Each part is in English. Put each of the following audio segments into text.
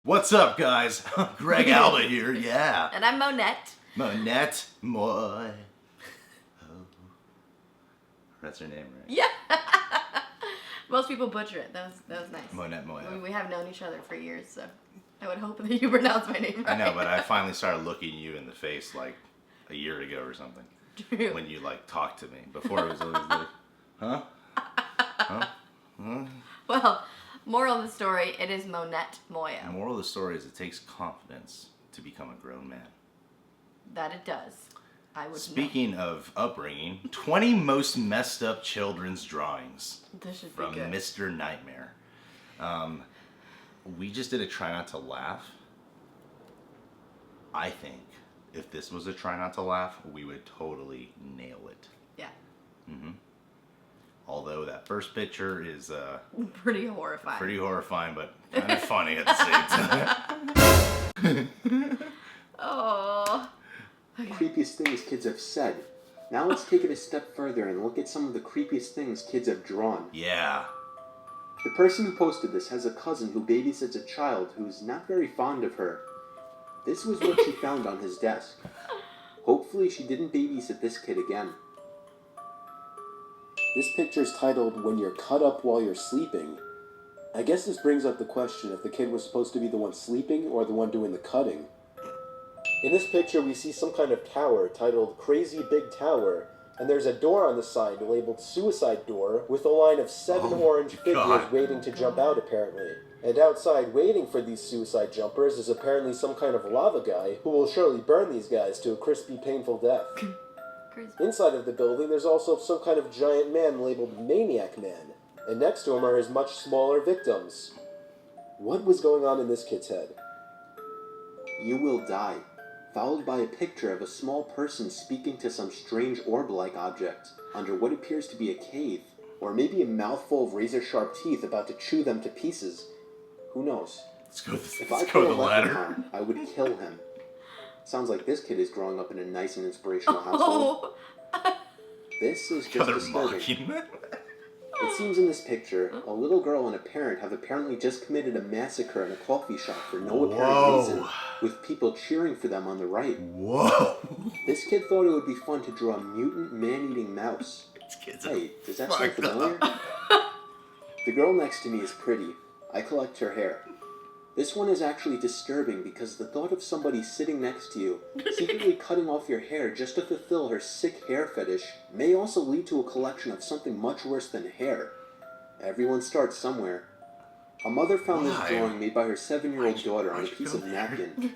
What's up, guys? Greg Alba here, yeah. And I'm Monette. Monette, Moio. Oh. That's her name, right? Yeah. Most people butcher it. That was nice. Monette, Moio. We have known each other for years, so I would hope that you pronounce my name right. I know, but I finally started looking you in the face like a year ago or something. True. When you like talked to me. Before it was always like, huh? Huh? Huh? Well, moral of the story, it is Monette Moio. Moral of the story is it takes confidence to become a grown man. That it does. I would Speaking of upbringing, 20 most messed up children's drawings. This should from be good. Mr. Nightmare. We just did a try not to laugh. I think if this was a try not to laugh, we would totally nail it. Yeah. Mm-hmm. Although that first picture is Pretty horrifying. pretty horrifying, but kind of funny at the same time. Oh. Okay. Creepiest things kids have said. Now let's take it a step further and look at some of the creepiest things kids have drawn. Yeah. The person who posted this has a cousin who babysits a child who's not very fond of her. This was what she found on his desk. Hopefully she didn't babysit this kid again. This picture is titled, When You're Cut Up While You're Sleeping. I guess this brings up the question if the kid was supposed to be the one sleeping or the one doing the cutting. In this picture we see some kind of tower titled Crazy Big Tower, and there's a door on the side labeled Suicide Door with a line of 7 orange figures God. waiting to jump out apparently. And outside waiting for these suicide jumpers is apparently some kind of lava guy who will surely burn these guys to a crispy, painful death. Crazy. Inside of the building, there's also some kind of giant man labeled Maniac Man, and next to him are his much smaller victims. What was going on in this kid's head? You will die, followed by a picture of a small person speaking to some strange orb-like object under what appears to be a cave, or maybe a mouthful of razor-sharp teeth about to chew them to pieces. Who knows? Let's go If I with killed the a ladder. leprechaun, I would kill him. Sounds like this kid is growing up in a nice and inspirational household. Oh. This is just They're disturbing. mocking them. It seems in this picture, a little girl and a parent have apparently just committed a massacre in a coffee shop for no apparent Whoa. reason, with people cheering for them on the right. Whoa. This kid thought it would be fun to draw a mutant man-eating mouse. These kids Hey, does that sound fucked familiar? up. The girl next to me is pretty. I collect her hair. This one is actually disturbing because the thought of somebody sitting next to you, secretly cutting off your hair just to fulfill her sick hair fetish, may also lead to a collection of something much worse than hair. Everyone starts somewhere. A mother found Why? this drawing made by her 7-year-old daughter on a why'd you piece go of there? napkin.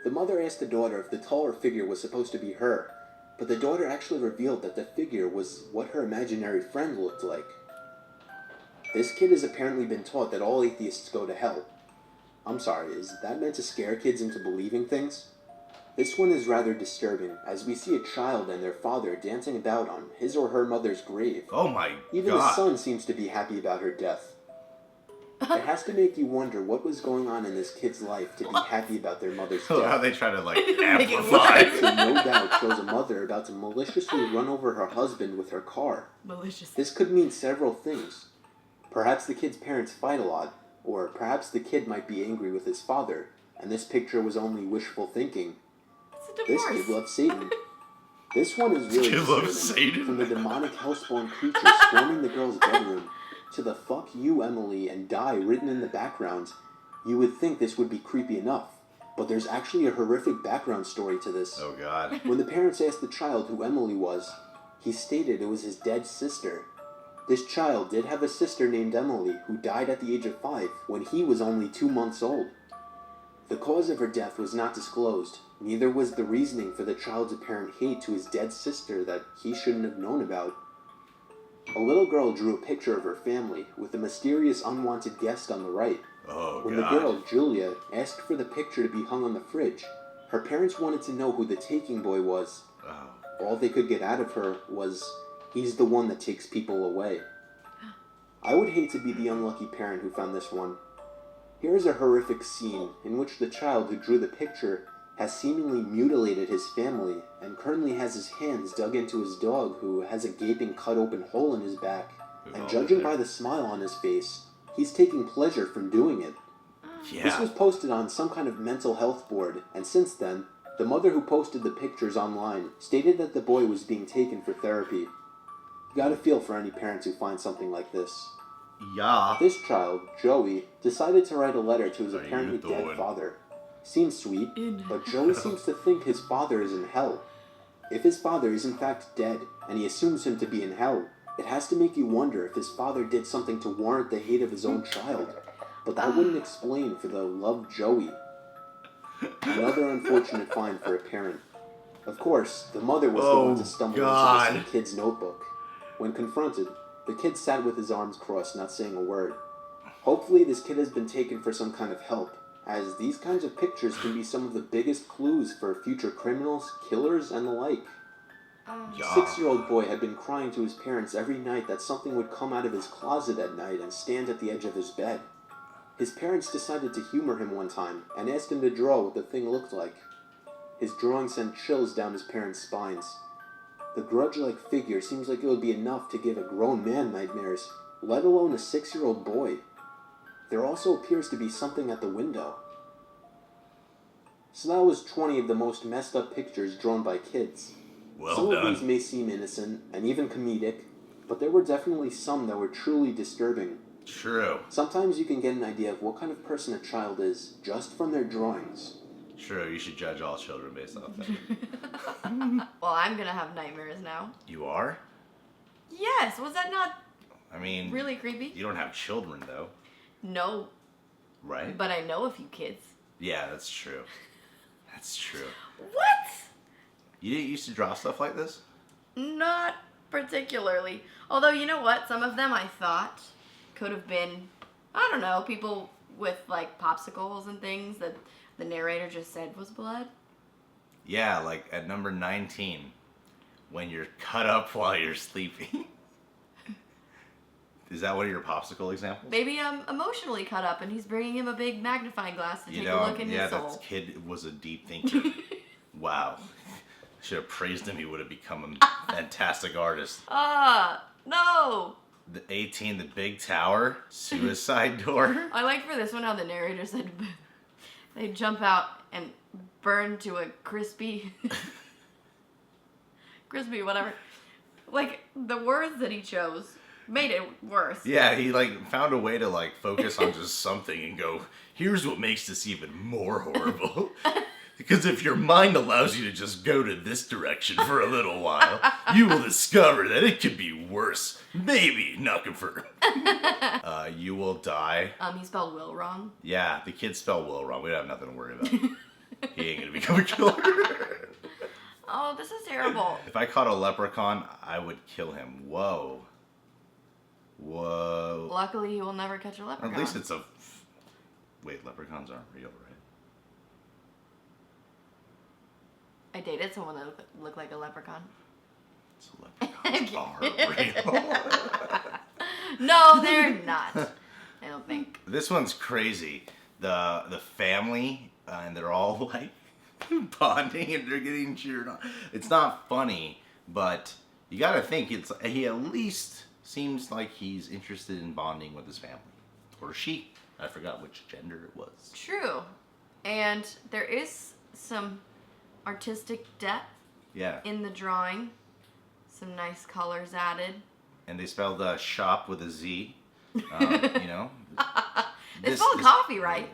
The mother asked the daughter if the taller figure was supposed to be her, but the daughter actually revealed that the figure was what her imaginary friend looked like. This kid has apparently been taught that all atheists go to hell. I'm sorry, is that meant to scare kids into believing things? This one is rather disturbing, as we see a child and their father dancing about on his or her mother's grave. Oh my Even God. the son seems to be happy about her death. It has to make you wonder what was going on in this kid's life to be happy about their mother's Oh, how death. they try to like Make it amplify. worse. It no doubt shows a mother about to maliciously run over her husband with her car. Malicious. This could mean several things. Perhaps the kid's parents fight a lot, or perhaps the kid might be angry with his father, and this picture was only wishful thinking. It's a This divorce. kid loves Satan. This one is really Kid loves disturbing. Satan. From the demonic hellspawn creature swarming the girl's bedroom, to the "fuck you, Emily" and "die" written in the background, you would think this would be creepy enough. But there's actually a horrific background story to this. Oh God. When the parents asked the child who Emily was, he stated it was his dead sister. This child did have a sister named Emily who died at the age of 5 when he was only 2 months old. The cause of her death was not disclosed, neither was the reasoning for the child's apparent hate to his dead sister that he shouldn't have known about. A little girl drew a picture of her family with a mysterious unwanted guest on the right. Oh When God. the girl, Julia, asked for the picture to be hung on the fridge, her parents wanted to know who the taking boy was. Oh. All they could get out of her was, "He's the one that takes people away." I would hate to be the unlucky parent who found this one. Here is a horrific scene in which the child who drew the picture has seemingly mutilated his family and currently has his hands dug into his dog who has a gaping cut open hole in his back, and judging by the smile on his face, he's taking pleasure from doing it. Yeah. This was posted on some kind of mental health board, and since then, the mother who posted the pictures online stated that the boy was being taken for therapy. You gotta feel for any parents who find something like this. Yeah. This child, Joey, decided to write a letter to his How you apparently dead doing? father. Seems sweet, but Joey seems to think his father is in hell. If his father is in fact dead, and he assumes him to be in hell, it has to make you wonder if his father did something to warrant the hate of his own child. But that wouldn't explain for the loved Joey. Another unfortunate find for a parent. Of course, the mother was the one to stumble into this in the kid's notebook. When confronted, the kid sat with his arms crossed, not saying a word. Hopefully this kid has been taken for some kind of help, as these kinds of pictures can be some of the biggest clues for future criminals, killers, and the like. The 6-year-old boy had been crying to his parents every night that something would come out of his closet at night and stand at the edge of his bed. His parents decided to humor him one time and asked him to draw what the thing looked like. His drawing sent chills down his parents' spines. The grudge-like figure seems like it would be enough to give a grown man nightmares, let alone a 6-year-old boy. There also appears to be something at the window. So that was 20 of the most messed up pictures drawn by kids. Well Some done. of these may seem innocent and even comedic, but there were definitely some that were truly disturbing. True. Sometimes you can get an idea of what kind of person a child is just from their drawings. True, you should judge all children based off that. Well, I'm gonna have nightmares now. You are? Yes, was that not I mean, really creepy? you don't have children, though, No, right? but I know a few kids. Yeah, that's true. That's true. What? You didn't used to draw stuff like this? Not particularly. Although, you know what? Some of them I thought could have been, I don't know, people with like popsicles and things that the narrator just said was blood. Yeah, like at number 19, when you're cut up while you're sleeping. Is that one of your popsicle examples? Maybe I'm emotionally cut up and he's bringing him a big magnifying glass to take a look in his soul. That kid was a deep thinker. Wow. Should have praised him. He would have become a fantastic artist. No! The 18, the big tower, suicide door. I like for this one how the narrator said they jump out and burn to a crispy whatever. Like, the words that he chose made it worse. Yeah, he like found a way to like focus on just something and go, here's what makes this even more horrible. Because if your mind allows you to just go to this direction for a little while, you will discover that it could be worse. Maybe, not confirmed. You will die. He spelled Will wrong. Yeah, the kid spelled Will wrong. We don't have nothing to worry about. He ain't gonna become a killer. Oh, this is terrible. If I caught a leprechaun, I would kill him. Whoa. Whoa. Luckily, he will never catch a leprechaun. At least it's a... Wait, leprechauns aren't real, right? I dated someone that looked like a leprechaun. So leprechauns are real. No, they're not. I don't think. This one's crazy. The family, and they're all like bonding and they're getting cheered on. It's not funny, but you gotta think he at least seems like he's interested in bonding with his family. Or she. I forgot which gender it was. True. And there is some artistic depth in the drawing. Some nice colors added. And they spelled shop with a Z. You know. They spelled coffee right.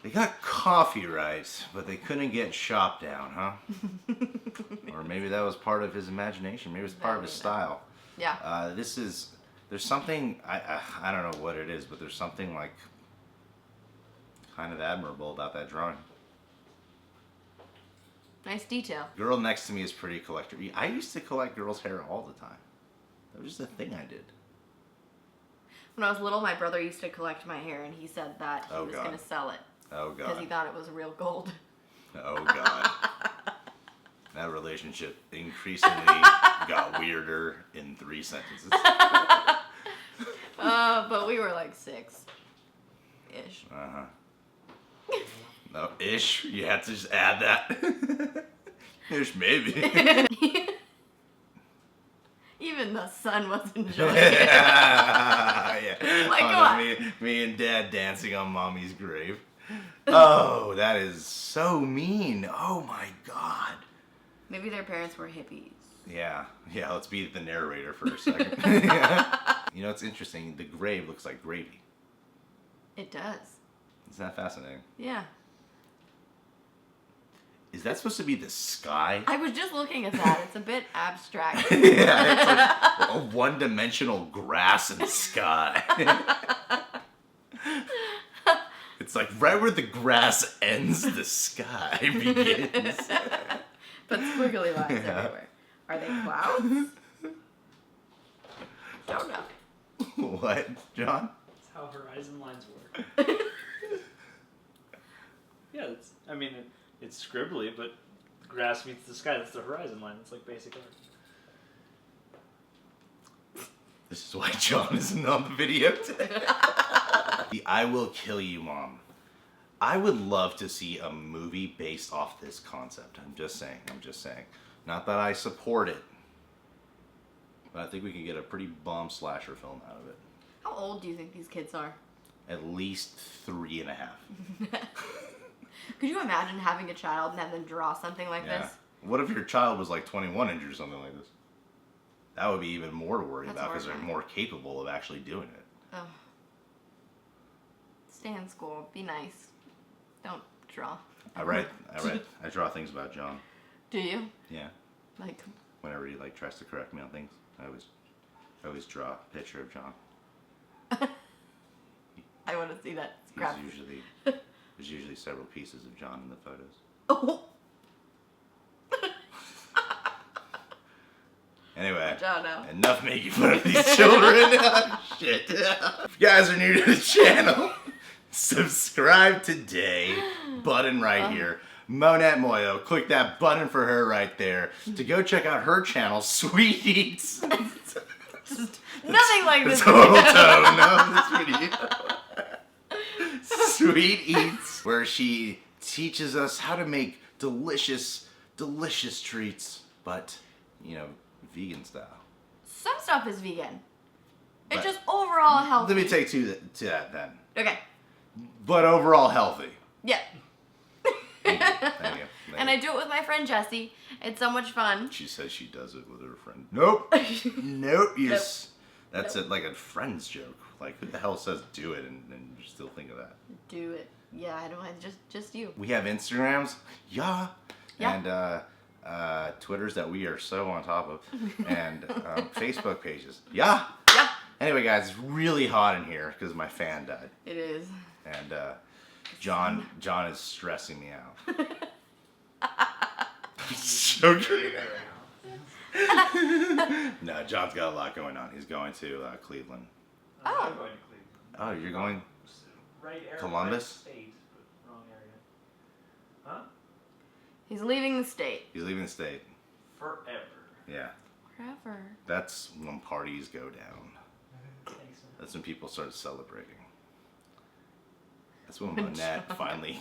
They got coffee right, but they couldn't get shop down, huh? Or maybe that was part of his imagination. Maybe it was part of his style. Yeah. There's something, I don't know what it is, but there's something like kind of admirable about that drawing. Nice detail. Girl next to me is pretty collector. I used to collect girls' hair all the time. That was just a thing I did. When I was little, my brother used to collect my hair, and he said that he was God. going to sell it. Oh, God. Because he thought it was real gold. Oh, God. That relationship increasingly got weirder in 3 sentences. But we were like 6-ish. Uh-huh. No, ish. You had to just add that. Ish, maybe. Even the sun was enjoying it. Yeah. Like, Oh, come no, on. me and Dad dancing on Mommy's grave. Oh, that is so mean. Oh my God. Maybe their parents were hippies. Yeah, let's be the narrator for a second. Yeah. You know, it's interesting. The grave looks like gravy. It does. Isn't that fascinating? Yeah. Is that supposed to be the sky? I was just looking at that. It's a bit abstract. Yeah, it's like a one-dimensional grass and sky. It's like right where the grass ends, the sky begins. But squiggly lines Yeah. everywhere. Are they clouds? Don't know. What, John? That's how horizon lines work. Yeah, it's scribbly, but the grass meets the sky. That's the horizon line. It's like basic art. This is why John isn't on the video today. The I Will Kill You Mom. I would love to see a movie based off this concept. I'm just saying. Not that I support it, but I think we could get a pretty bomb slasher film out of it. How old do you think these kids are? At least 3.5. Could you imagine having a child and have them draw something like Yeah. this? What if your child was like 21 and drew something like this? That would be even more to worry That's about because they're horrifying. more capable of actually doing it. Oh. Stay in school. Be nice. Don't draw. I draw things about John. Do you? Yeah. Like, Whenever he like tries to correct me on things, I always draw a picture of John. I want to see that. Scrap. There's usually several pieces of John in the photos. Oh. Anyway, Good job now. enough making fun of these children. Shit. If you guys are new to the channel, subscribe today. Button right here. Monette Moio. Click that button for her right there to go check out her channel, Sweet Eats. Nothing like this. Total tone of this video. Sweet Eats, where she teaches us how to make delicious, delicious treats, but, you know, vegan style. Some stuff is vegan. It's But- just overall healthy. Let me take to that then. Okay. But overall healthy. Yeah. Thank you. And I do it with my friend Jessie. It's so much fun. She says she does it with her friend. Nope. Nope. Yes. That's Nope. like a friend's joke. Like, who the hell says do it and you still think of that? Do it. Yeah, I don't mind. Just you. We have Instagrams. Yeah. Yeah. And Twitters that we are so on top of. And Facebook pages. Yeah. Yeah. Anyway, guys, it's really hot in here because my fan died. It is. And John is stressing me out. So good. No, John's got a lot going on. He's going to Cleveland. Oh. I'm going to Cleveland. Oh, you're going? Right area. Columbus? Right state, but wrong area. Huh? He's leaving the state. He's leaving the state. Forever. Yeah. Forever. That's when parties go down. Thanks, man. That's when people start celebrating. That's when When Monette John- finally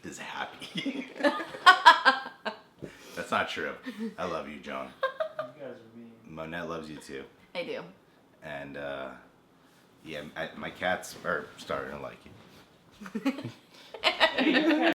is happy. That's not true. I love you, John. You guys are mean. Monette loves you too. I do. And yeah, my cats are starting to like you. Hey, you